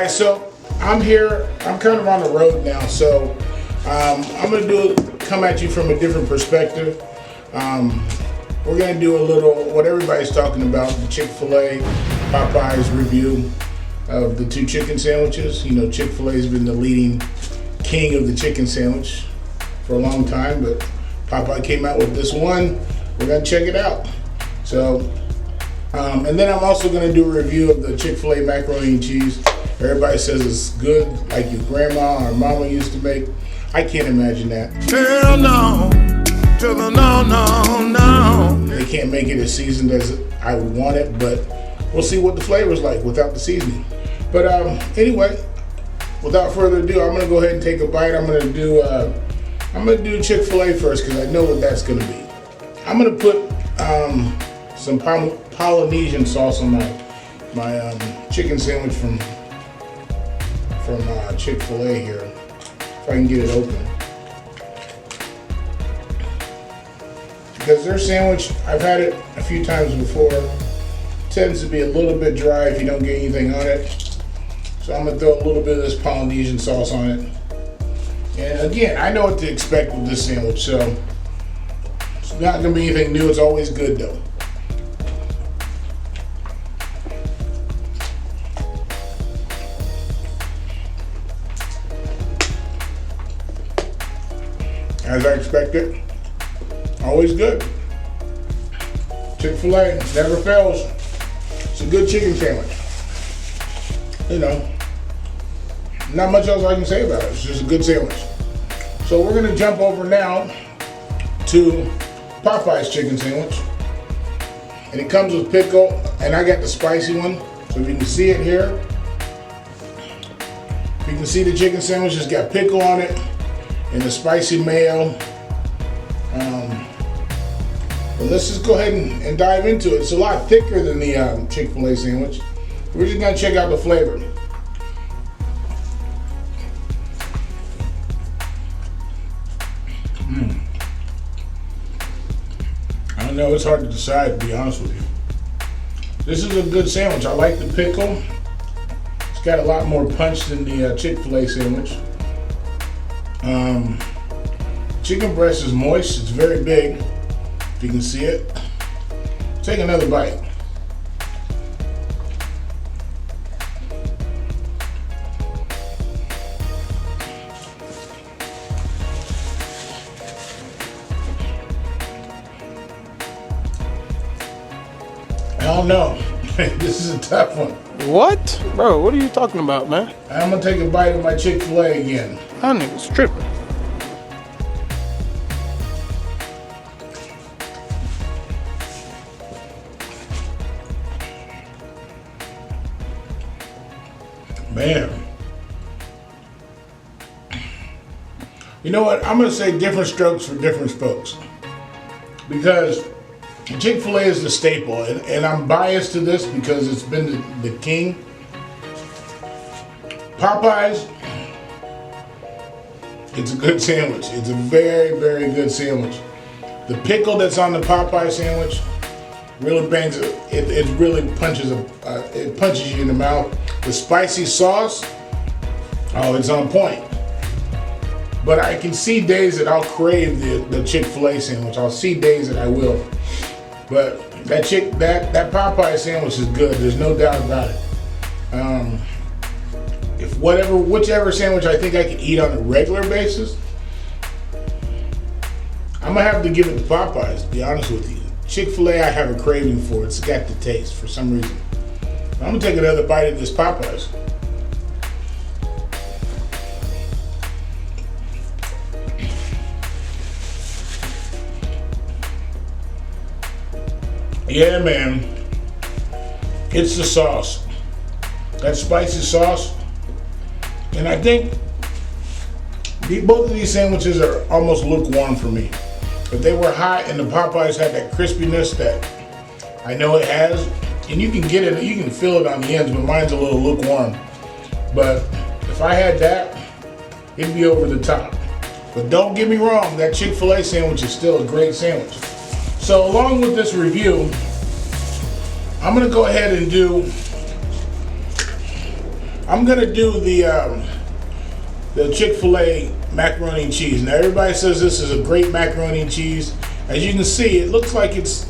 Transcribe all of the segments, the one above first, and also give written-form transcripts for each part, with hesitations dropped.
guys, so I'm here. I'm kind of on the road now, so I'm gonna come at you from a different perspective. We're gonna do a little what everybody's talking about, the Chick-fil-A Popeyes review of the two chicken sandwiches. You know, Chick-fil-A has been the leading king of the chicken sandwich for a long time, but Popeye came out with this one. We're gonna check it out. So, and then I'm also gonna do a review of the Chick-fil-A macaroni and cheese. Everybody says it's good, like your grandma or mama used to make. I can't imagine that. Hell no, to the no, no, no. They can't make it as seasoned as I would want it, but we'll see what the flavor's like without the seasoning. But anyway, without further ado, I'm gonna go ahead and take a bite. I'm gonna do Chick-fil-A first because I know what that's gonna be. I'm gonna put some Polynesian sauce on my chicken sandwich from Chick-fil-A here, if I can get it open. Because their sandwich, I've had it a few times before, tends to be a little bit dry if you don't get anything on it. So I'm gonna throw a little bit of this Polynesian sauce on it. And again, I know what to expect with this sandwich, so it's not gonna be anything new. It's always good though. As I expected, always good. Chick-fil-A never fails. It's a good chicken sandwich. You know, not much else I can say about it. It's just a good sandwich. So we're gonna jump over now to Popeyes chicken sandwich. And it comes with pickle, and I got the spicy one. So if you can see it here, if you can see the chicken sandwich, it's got pickle on it and the spicy mayo. But let's just go ahead and dive into it. It's a lot thicker than the Chick-fil-A sandwich. We're just gonna check out the flavor. I don't know, it's hard to decide, to be honest with you. This is a good sandwich. I like the pickle. It's got a lot more punch than the Chick-fil-A sandwich. Chicken breast is moist. It's very big, if you can see it. Take another bite. I don't know. This is a tough one. What? Bro, what are you talking about, man? I'm gonna take a bite of my Chick-fil-A again. That nigga's tripping. Man. You know what? I'm gonna say different strokes for different folks. Because Chick-fil-A is the staple, and I'm biased to this because it's been the king. Popeyes, it's a good sandwich. It's a very, very good sandwich. The pickle that's on the Popeye sandwich really bangs it. It really punches it punches you in the mouth. The spicy sauce, oh, it's on point. But I can see days that I'll crave the Chick-fil-A sandwich. I'll see days that I will. But that Popeye sandwich is good. There's no doubt about it. Whichever sandwich I think I can eat on a regular basis, I'm gonna have to give it to Popeyes, to be honest with you. Chick-fil-A, I have a craving for. It's got the taste for some reason. I'm gonna take another bite of this Popeyes. Yeah, man. It's the sauce. That spicy sauce. And I think both of these sandwiches are almost lukewarm for me. If they were hot and the Popeyes had that crispiness that I know it has, and you can get it, you can feel it on the ends, but mine's a little lukewarm. But if I had that, it'd be over the top. But don't get me wrong, that Chick-fil-A sandwich is still a great sandwich. So along with this review, I'm gonna go ahead and do I'm gonna do the Chick-fil-A macaroni and cheese. Now everybody says this is a great macaroni and cheese. As you can see, it looks like it's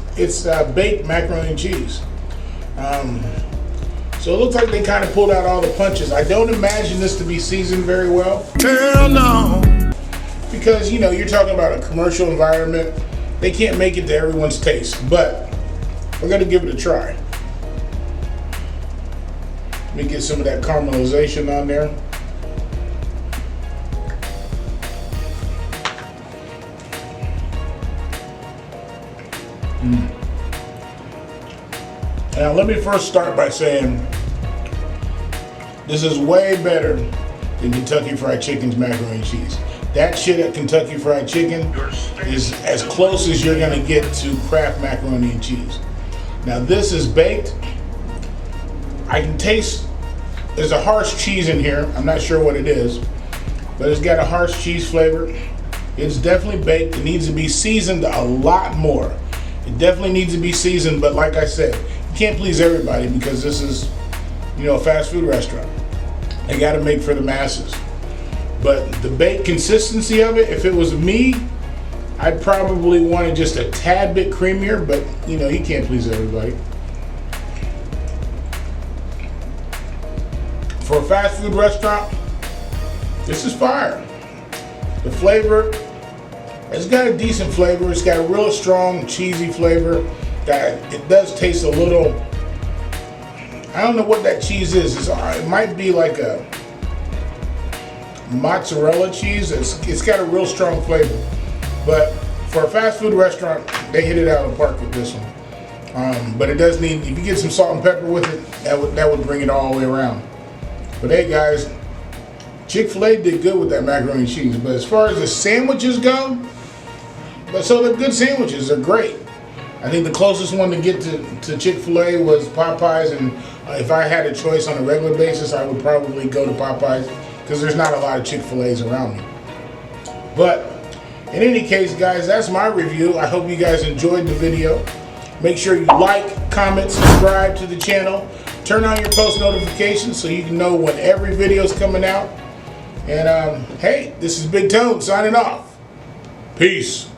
baked macaroni and cheese. So it looks like they kind of pulled out all the punches. I don't imagine this to be seasoned very well. Hell no. Because, you know, you're talking about a commercial environment. They can't make it to everyone's taste, but we're gonna give it a try. Let me get some of that caramelization on there. Now let me first start by saying this is way better than Kentucky Fried Chicken's macaroni and cheese. That shit at Kentucky Fried Chicken is as close as you're gonna get to Kraft macaroni and cheese. Now this is baked. I can taste, there's a harsh cheese in here. I'm not sure what it is, but it's got a harsh cheese flavor. It's definitely baked. It needs to be seasoned a lot more. It definitely needs to be seasoned, but like I said, you can't please everybody because this is, you know, a fast food restaurant. They gotta make for the masses. But the baked consistency of it, if it was me, I'd probably want it just a tad bit creamier, but you know, you can't please everybody. For a fast food restaurant, this is fire. The flavor, it's got a decent flavor. It's got a real strong cheesy flavor. It does taste a little, I don't know what that cheese is. It might be like a mozzarella cheese. It's got a real strong flavor. But for a fast food restaurant, they hit it out of the park with this one. But it does need, if you get some salt and pepper with it, that would bring it all the way around. But hey guys, Chick-fil-A did good with that macaroni and cheese. But as far as the sandwiches go, so they're good sandwiches, they're great. I think the closest one to get to Chick-fil-A was Popeyes, and if I had a choice on a regular basis, I would probably go to Popeyes because there's not a lot of Chick-fil-A's around me. But in any case, guys, that's my review. I hope you guys enjoyed the video. Make sure you like, comment, subscribe to the channel. Turn on your post notifications so you can know when every video is coming out. And hey, this is Big Tone signing off. Peace.